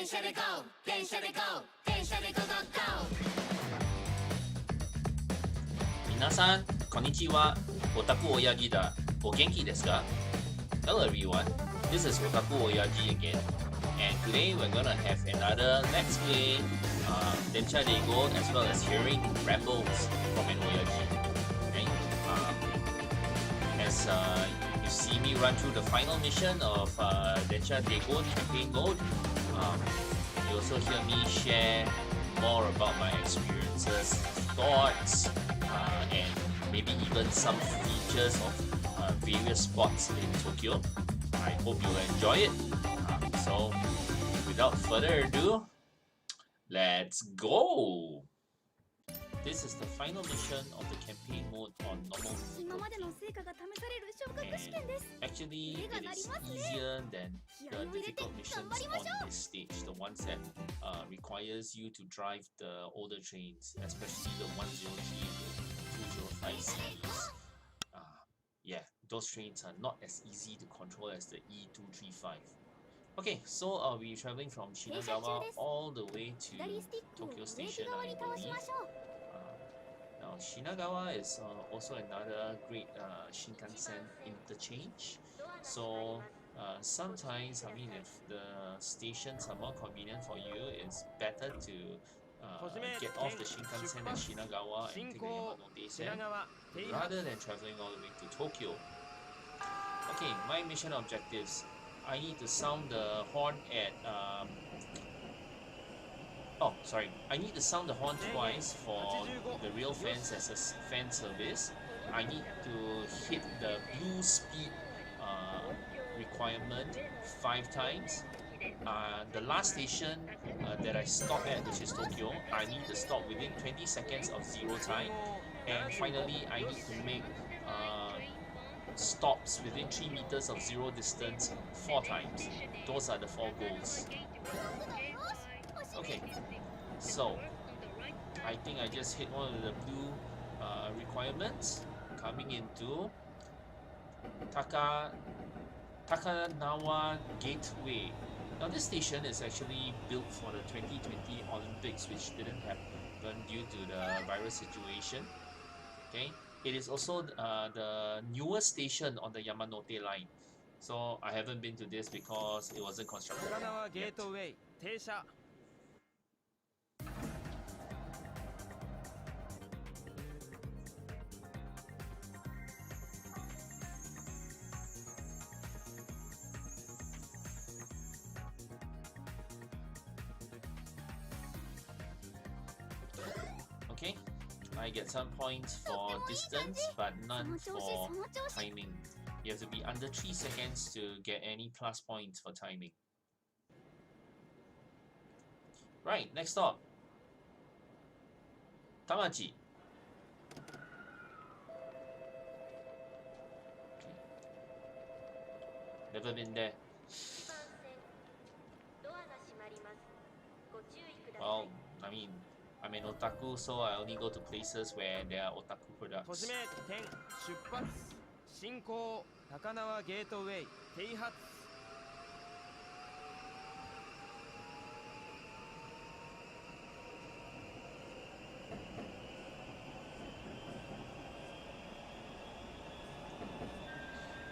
電車で GO 電車で GO 電車で GO GO GO 皆さん、こんにちは。Otaku Oyagi da. O genki desu ka? Hello everyone. This is Otaku Oyaji again. And today we're gonna have another Let's Play Densha de GO as well as hearing rambles from an Oyaji. Okay? As you see me run through the final mission of Densha de GO campaign mode, you also hear me share more about my experiences, thoughts, and maybe even some features of various spots in Tokyo. I hope you'll enjoy it. So, without further ado, let's go! This is the final mission of the campaign mode on normal difficulty. And actually, it is easier than the difficult missions on this stage, the ones that requires you to drive the older trains, especially the 103 to 205 series. Yeah, those trains are not as easy to control as the E235. Okay, so I'll be traveling from Shinagawa all the way to Tokyo Station, I believe. Now, Shinagawa is also another great Shinkansen interchange. So sometimes, I mean, if the stations are more convenient for you, it's better to get off the Shinkansen at Shinagawa and take the Yamanote-sen rather than traveling all the way to Tokyo. Okay, my mission objectives. I need to sound the horn at I need to sound the horn twice for the real fans as a fan service. I need to hit the blue speed requirement 5 times. The last station that I stop at, which is Tokyo, I need to stop within 20 seconds of 0 time. And finally, I need to make stops within 3 meters of 0 distance 4 times. Those are the 4 goals. Okay, so I think I just hit one of the blue requirements. Coming into Takanawa Gateway. Now this station is actually built for the 2020 Olympics, which didn't happen due to the virus situation. Okay, it is also the newest station on the Yamanote line. So I haven't been to this because it wasn't constructed yet. Okay, I get some points for distance, but none for timing. You have to be under 3 seconds to get any plus points for timing. Right, next stop. Tamachi. Okay. Never been there. Well, I mean, I'm an otaku, so I only go to places where there are otaku products.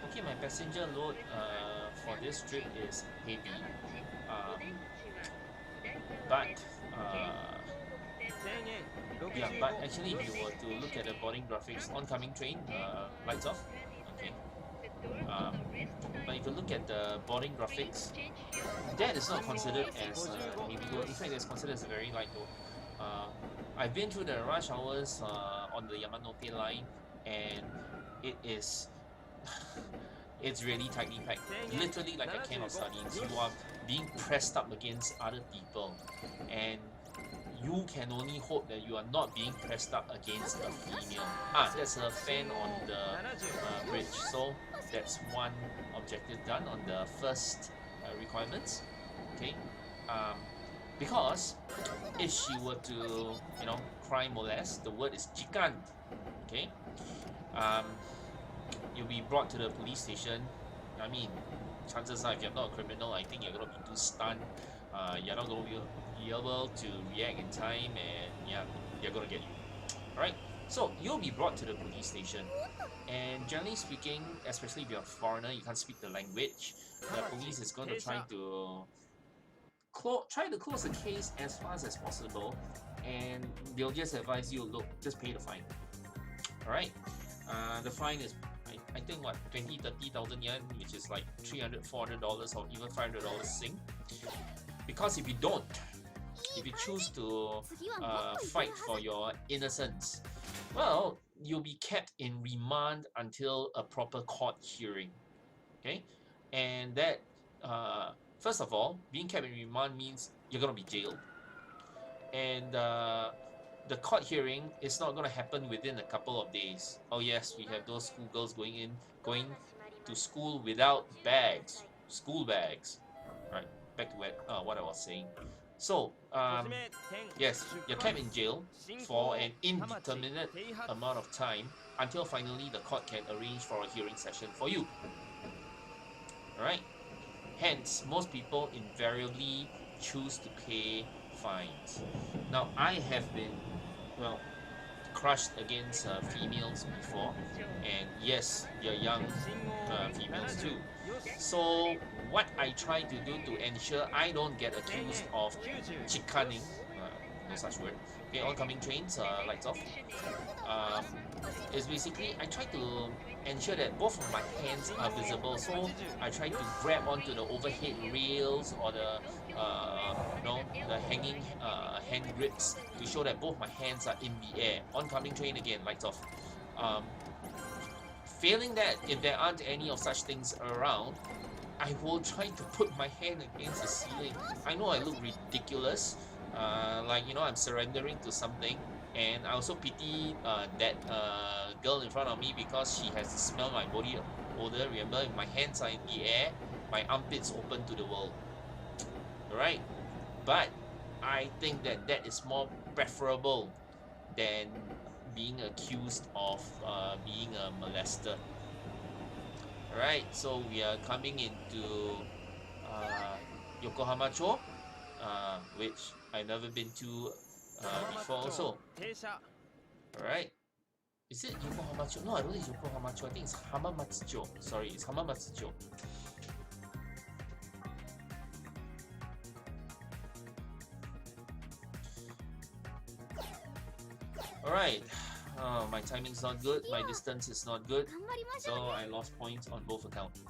Okay, my passenger load for this trip is heavy, but actually if you were to look at the boarding graphics, oncoming train, lights off, okay. But if you look at the boarding graphics, that is not considered as heavy load. In fact, it's considered as a very light load. I've been through the rush hours on the Yamanote line, and it is it's really tightly packed, literally like a can of sardines. You are being pressed up against other people, and you can only hope that you are not being pressed up against a female. There's a fan on the bridge, so that's one objective done on the first requirements. Okay, because if she were to, crime molest, the word is jikan. Okay, you'll be brought to the police station. I mean, chances are, if you're not a criminal, I think you're gonna be too stunned you're not going to be able to react in time, and yeah, they're going to get you. Alright, so you'll be brought to the police station, and generally speaking, especially if you're a foreigner, you can't speak the language, the police is going to try to close the case as fast as possible, and they'll just advise you, look, just pay the fine. Alright, the fine is I think what 20,000-30,000 yen, which is like $300-400 or even $500 Sing. Because if you don't, if you choose to fight for your innocence, well, you'll be kept in remand until a proper court hearing. Okay, and that first of all, being kept in remand means you're gonna be jailed, and the court hearing is not going to happen within a couple of days. Oh yes, we have those schoolgirls going to school without bags, school bags. Right, back to what I was saying. So yes, you're kept in jail for an indeterminate amount of time until finally the court can arrange for a hearing session for you. Alright, hence most people invariably choose to pay fines. Now I have been, well, crushed against females before, and yes, you're young females too. So what I try to do to ensure I don't get accused of chicaning, no such word, okay, oncoming trains, lights off, is basically I try to ensure that both of my hands are visible. So I try to grab onto the overhead rails or the the hanging hand grips to show that both my hands are in the air. Oncoming train again, lights off. Failing that, if there aren't any of such things around, I will try to put my hand against the ceiling. I know I look ridiculous, like, you know, I'm surrendering to something. And I also pity that girl in front of me because she has to smell my body odor. Remember, if my hands are in the air, my armpits open to the world. Alright? But I think that that is more preferable than being accused of being a molester. Alright, so we are coming into Yokohama-cho, which I've never been to before also. Alright. Is it Yokohama-cho? No, I don't think it's Yokohama-cho. I think it's Hamamatsu-cho. Sorry, it's Hamamatsu-cho. Alright. My timing's not good. My distance is not good. So I lost points on both accounts.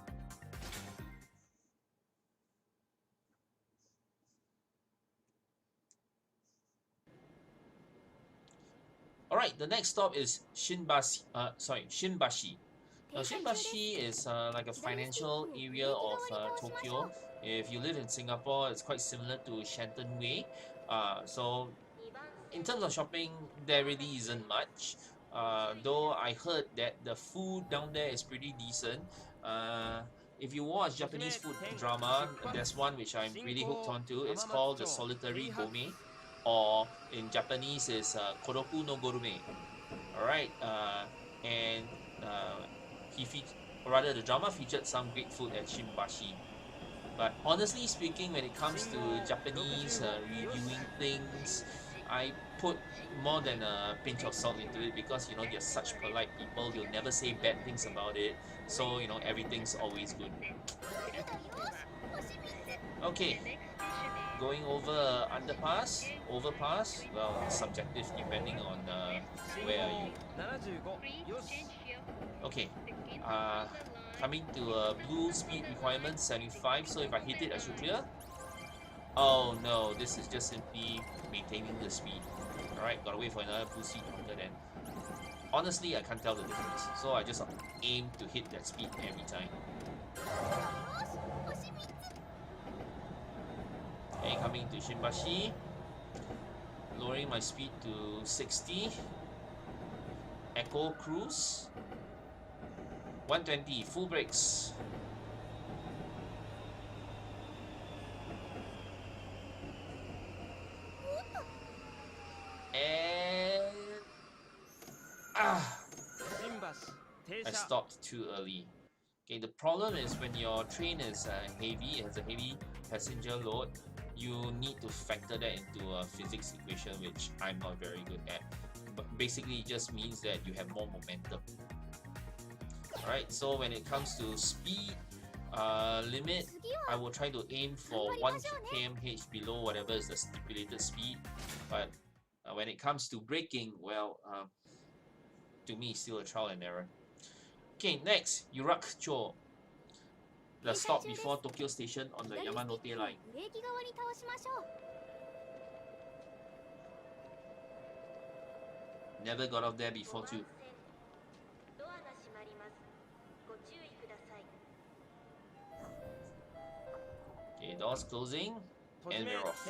Alright, the next stop is Shinbashi. Shinbashi. Shinbashi is like a financial area of Tokyo. If you live in Singapore, it's quite similar to Shenton Way. So in terms of shopping, there really isn't much. Though I heard that the food down there is pretty decent. If you watch Japanese food drama, there's one which I'm really hooked onto. It's called The Solitary Gourmet, or in Japanese is Koroku no Gourmet. Alright, and the drama featured some great food at Shinbashi. But honestly speaking, when it comes to Japanese reviewing things, I put more than a pinch of salt into it because, you know, they're such polite people. They'll never say bad things about it. So, you know, everything's always good. Okay. Going over overpass, well, subjective depending on where are you. Okay. Coming to a blue speed requirement 75, so if I hit it, I should clear. Oh no, this is just simply maintaining the speed. Alright, gotta wait for another blue speed after that. Honestly, I can't tell the difference, so I just aim to hit that speed every time. Okay, coming to Shinbashi. Lowering my speed to 60. Echo Cruise. 120, full brakes. And I stopped too early. Okay, the problem is when your train is heavy, it has a heavy passenger load, you need to factor that into a physics equation, which I'm not very good at. But basically, it just means that you have more momentum. Alright, so when it comes to speed limit, I will try to aim for 1 km/h below whatever is the stipulated speed. But when it comes to braking, well, to me, it's still a trial and error. Okay, next, Yurakcho. The stop before Tokyo Station on the Yamanote line. Never got off there before too. Okay, doors closing, and we're off.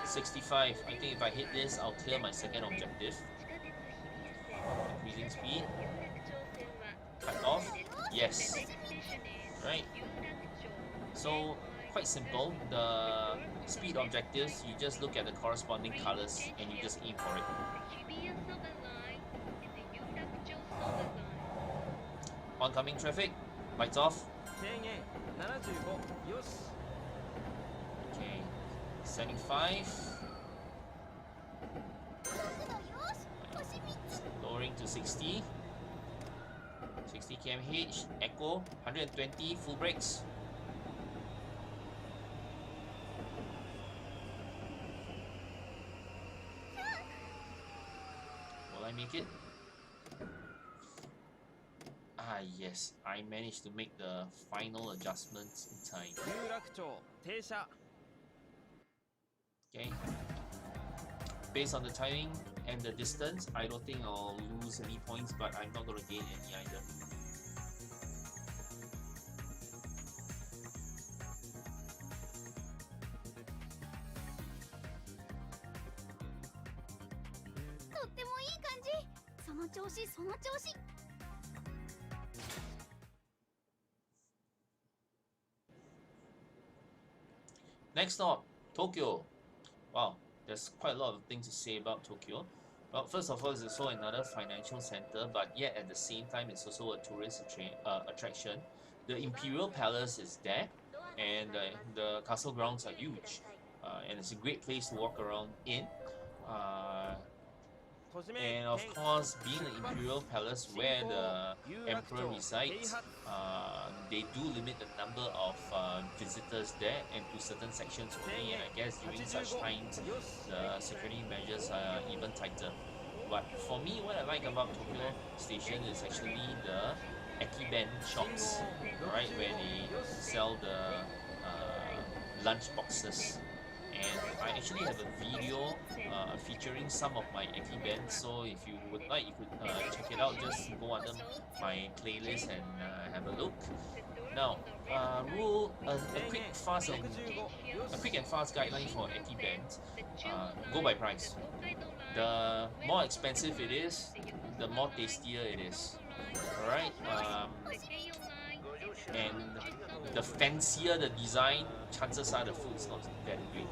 65. I think if I hit this, I'll clear my second objective. Increasing speed. Cut off. Yes. Right. So, quite simple. The speed objectives, you just look at the corresponding colors and you just aim for it. Oncoming traffic. Lights off. Okay. 75. Lowering to 60. 60 km/h. Echo. 120. Full brakes. Will I make it? Ah, yes. I managed to make the final adjustments in time. Okay. Based on the timing and the distance, I don't think I'll lose any points, but I'm not going to gain any either. Next stop, Tokyo. Wow, there's quite a lot of things to say about Tokyo. Well, first of all, it's also another financial center, but yet at the same time, it's also a tourist attraction. The Imperial Palace is there, and the castle grounds are huge, and it's a great place to walk around in. And of course, being an Imperial Palace where the Emperor resides, they do limit the number of visitors there and to certain sections only, and I guess during such times, the security measures are even tighter. But for me, what I like about Tokyo Station is actually the Ekiben shops, right, where they sell the lunch boxes. And I actually have a video featuring some of my Ekiben, so if you would like, you could check it out. Just go under my playlist and have a look. Now, a quick and fast guideline for Ekiben: go by price. The more expensive it is, the more tastier it is. All right. And the fancier the design, chances are the food is not that great.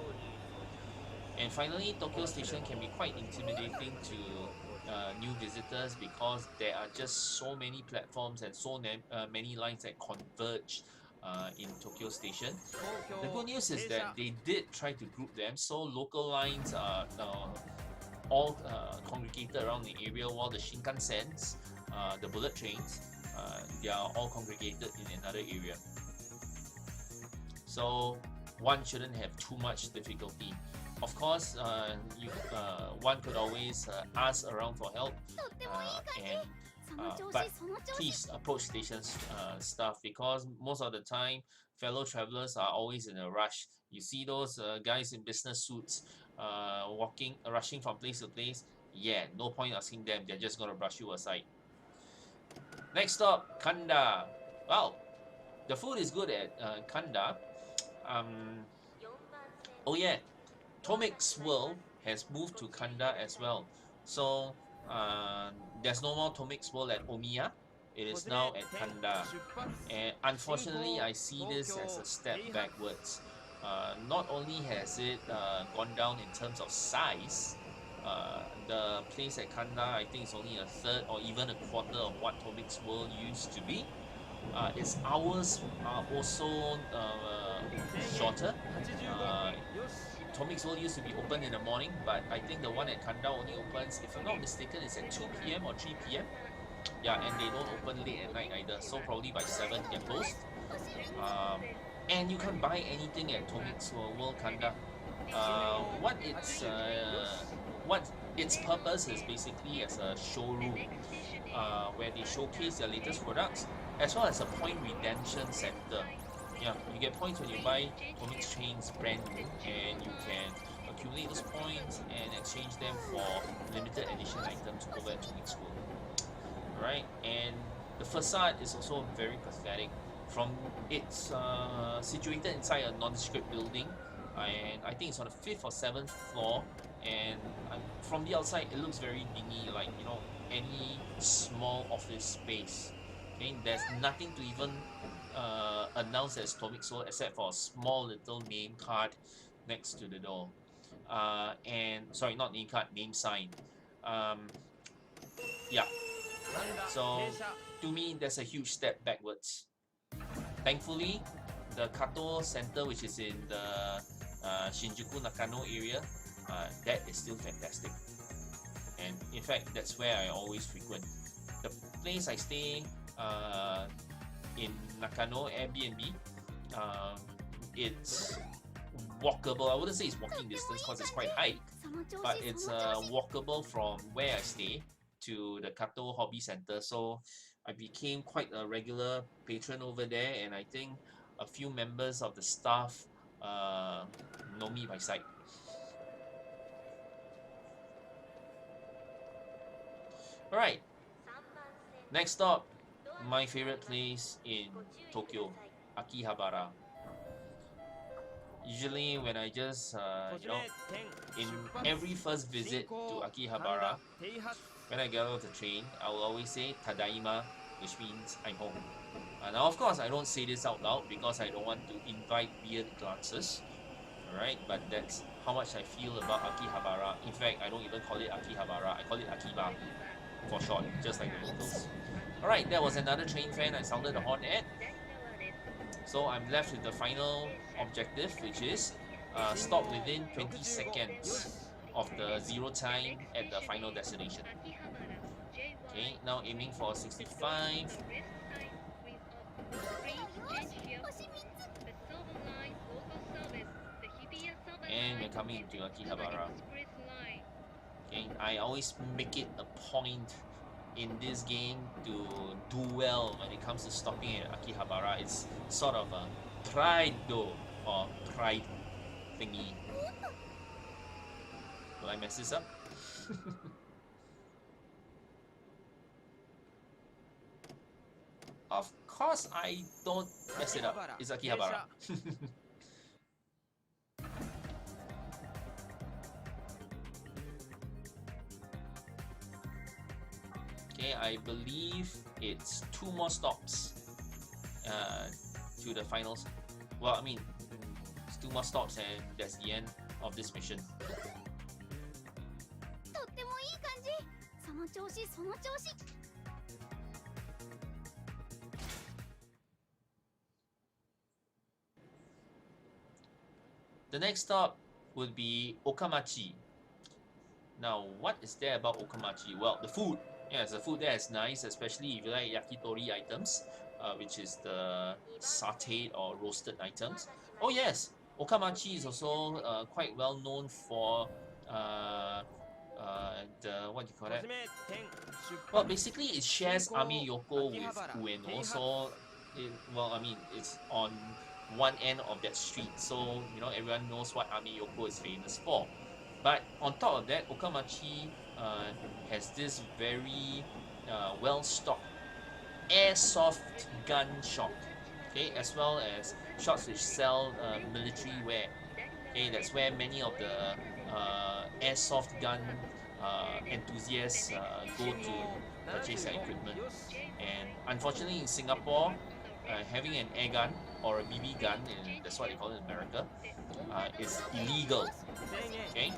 And finally, Tokyo Station can be quite intimidating to new visitors because there are just so many platforms and so many lines that converge in Tokyo Station. The good news is that they did try to group them, so local lines are all congregated around the area, while the Shinkansens, the bullet trains, they are all congregated in another area. So one shouldn't have too much difficulty. Of course, one could always ask around for help, but please approach station staff, because most of the time fellow travelers are always in a rush. You see those guys in business suits rushing from place to place. Yeah, no point asking them, they're just gonna brush you aside. Next stop, Kanda. Wow, the food is good at Kanda. Oh yeah, Tomic's World has moved to Kanda as well. So there's no more Tomic's World at Omiya. It is now at Kanda, and unfortunately I see this as a step backwards. Not only has it gone down in terms of size, the place at Kanda I think is only a third or even a quarter of what Tomix World used to be. Its hours are also shorter. Tomix World used to be open in the morning, but I think the one at Kanda only opens, if I'm not mistaken, it's at 2 p.m. or 3 p.m. Yeah, and they don't open late at night either, so probably by 7 they're closed. And you can't buy anything at Tomix World Kanda. What its purpose is basically as a showroom where they showcase their latest products, as well as a point redemption center. Yeah, you get points when you buy Tomix Chain's brand new, and you can accumulate those points and exchange them for limited edition items over at Tomix World. Right, and the facade is also very pathetic. From it's situated inside a nondescript building, and I think it's on the 5th or 7th floor. And from the outside, it looks very dingy, like any small office space. Okay, there's nothing to even announce as Tomix World except for a small little name card next to the door. And sorry, not name card, name sign. Yeah. So to me, that's a huge step backwards. Thankfully, the Kato Center, which is in the Shinjuku Nakano area, that is still fantastic. And in fact, that's where I always frequent. The place I stay in Nakano Airbnb, it's walkable. I wouldn't say it's walking distance because it's quite high, but it's walkable from where I stay to the Kato Hobby Center. So I became quite a regular patron over there, and I think a few members of the staff know me by sight. Alright, next stop, my favorite place in Tokyo, Akihabara. Usually when I just, in every first visit to Akihabara, when I get out of the train, I will always say Tadaima, which means I'm home. Now, of course, I don't say this out loud because I don't want to invite weird glances. Alright, but that's how much I feel about Akihabara. In fact, I don't even call it Akihabara, I call it Akiba for short, just like the locals. Alright, that was another train fan I sounded the horn at. So I'm left with the final objective, which is stop within 20 seconds of the zero time at the final destination. Okay, now aiming for 65. And we're coming into Akihabara. Okay, I always make it a point in this game to do well when it comes to stopping at Akihabara. It's sort of a pride though, or pride thingy. Will I mess this up? Of course I don't mess it up. It's Akihabara. Okay, I believe it's 2 more stops to the finals. Well, I mean, it's 2 more stops and that's the end of this mission. The next stop would be Okamachi. Now, what is there about Okamachi? Well, the food. Yes, the food there is nice, especially if you like yakitori items, which is the sauteed or roasted items. Oh yes, Okamachi is also quite well known for the, what do you call that? Well, basically it shares Amiyoko with Ueno, so well, I mean, it's on one end of that street, so everyone knows what Amiyoko is famous for. But on top of that, Okamachi has this very well-stocked airsoft gun shop, okay, as well as shops which sell military wear. Okay, that's where many of the airsoft gun enthusiasts go to purchase their equipment. And unfortunately, in Singapore, having an air gun or a BB gun, and that's what they call it in America, is illegal. Okay,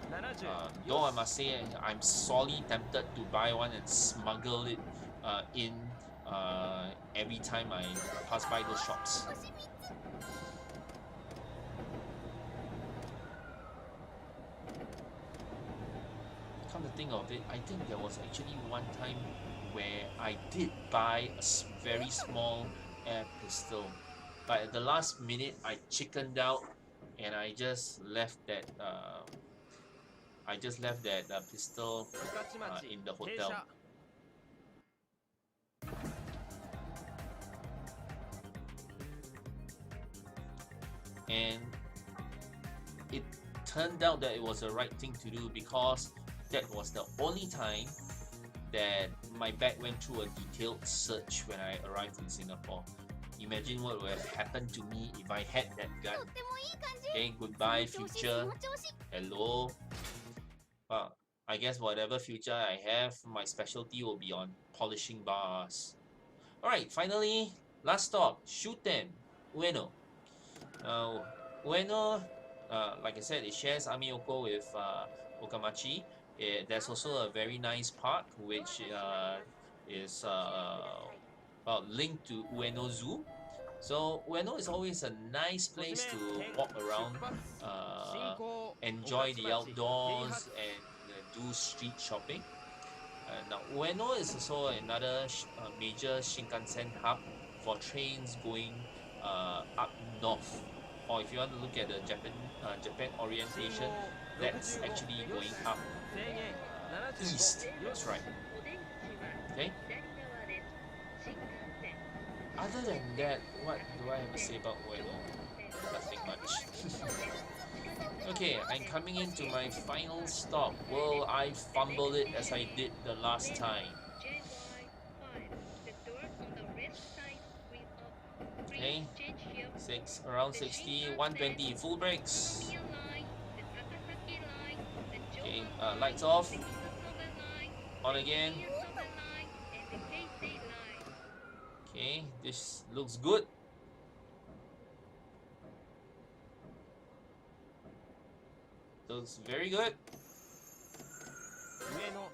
though I must say I'm sorely tempted to buy one and smuggle it in every time I pass by those shops. Come to think of it, I think there was actually one time where I did buy a very small air pistol, but at the last minute I chickened out and I just left that pistol in the hotel. And it turned out that it was the right thing to do, because that was the only time that my bag went through a detailed search when I arrived in Singapore. Imagine what would have happened to me if I had that gun. Okay, goodbye future. Hello. Well, I guess whatever future I have, my specialty will be on polishing bars. Alright, finally, last stop, Shuten, Ueno. Ueno, like I said, it shares Amiyoko with Okamachi. There's also a very nice park which is linked to Ueno Zoo. So Ueno is always a nice place to walk around, enjoy the outdoors, and do street shopping. Now Ueno is also another major Shinkansen hub for trains going up north. Or if you want to look at the Japan orientation, that's actually going up east. That's right. Okay. Other than that, what do I have to say about Ueno? Nothing much. Okay, I'm coming into my final stop. Will I fumble it as I did the last time? Okay, around 60, 120, full brakes. Okay, lights off. On again. Okay, this looks good. Looks very good.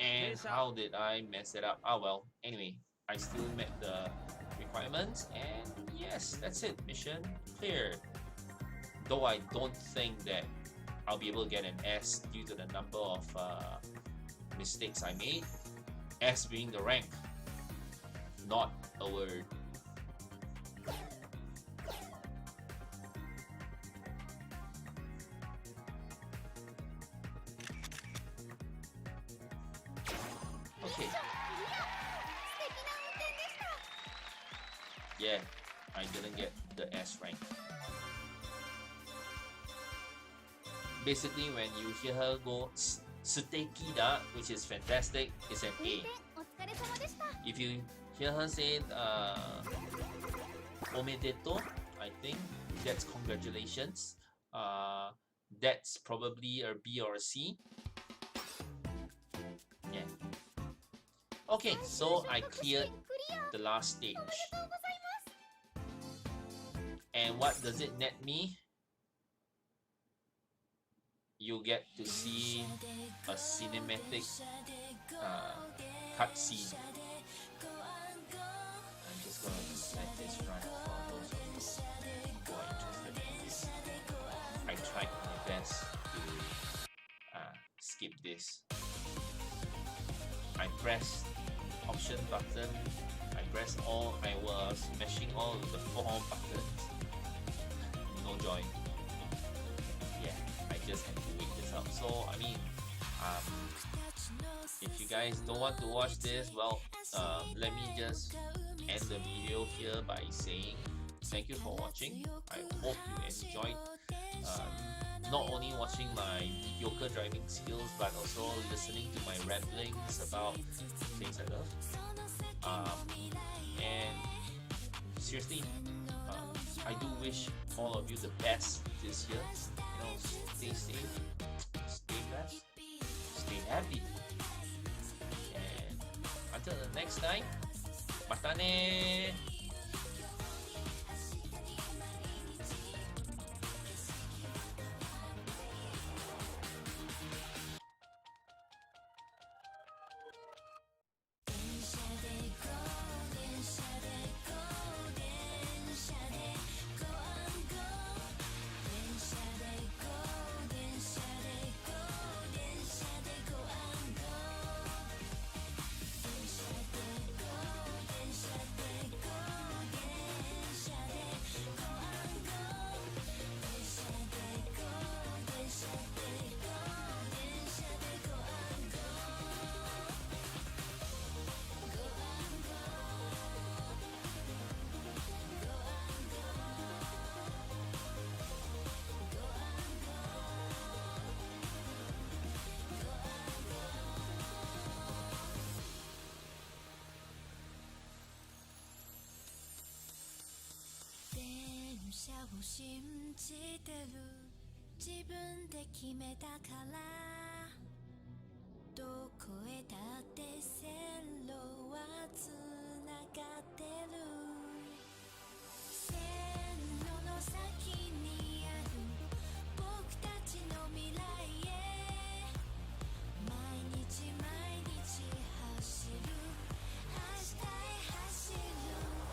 And how did I mess it up? Ah well, anyway, I still met the requirements, and yes, that's it. Mission cleared. Though I don't think that I'll be able to get an S due to the number of mistakes I made. S being the rank, not a word. Okay. Yeah, I didn't get the S rank. Basically, when you hear her go "Suteki da," which is fantastic, it's an A. If you hear her say "omedeto," I think that's congratulations. That's probably a B or a C. Yeah. Okay, so I cleared the last stage. And what does it net me? You get to see a cinematic cutscene. I'm just gonna let this run for those of you who are interested in this. I tried my best to skip this. I pressed option button. I was mashing all of the 4 buttons. No joy. Yeah, I just had to wait this up. So I mean, if you guys don't want to watch this, well, let me just end the video here by saying thank you for watching. I hope you enjoyed not only watching my mediocre driving skills, but also listening to my ramblings about things I love. And seriously, I do wish all of you the best this year. You know, stay safe, stay blessed, stay happy, and until the next time, mata ne! Densha を信じてる自分で決めたからどこへだって線路はつながってる線路の先にある僕たちの未来へ毎日毎日走る明日へ走る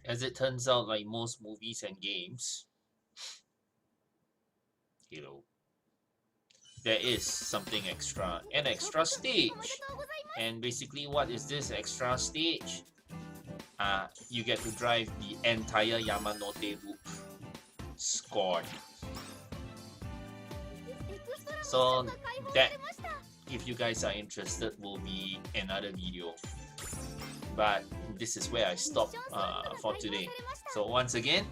As it turns out, like most movies and games, there is something extra, an extra stage. And basically, what is this extra stage? You get to drive the entire Yamanote loop. Scored. So that, if you guys are interested, will be another video. But this is where I stop for today. So once again,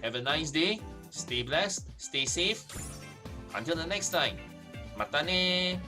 have a nice day, stay blessed, stay safe. Until the next time, mata ne!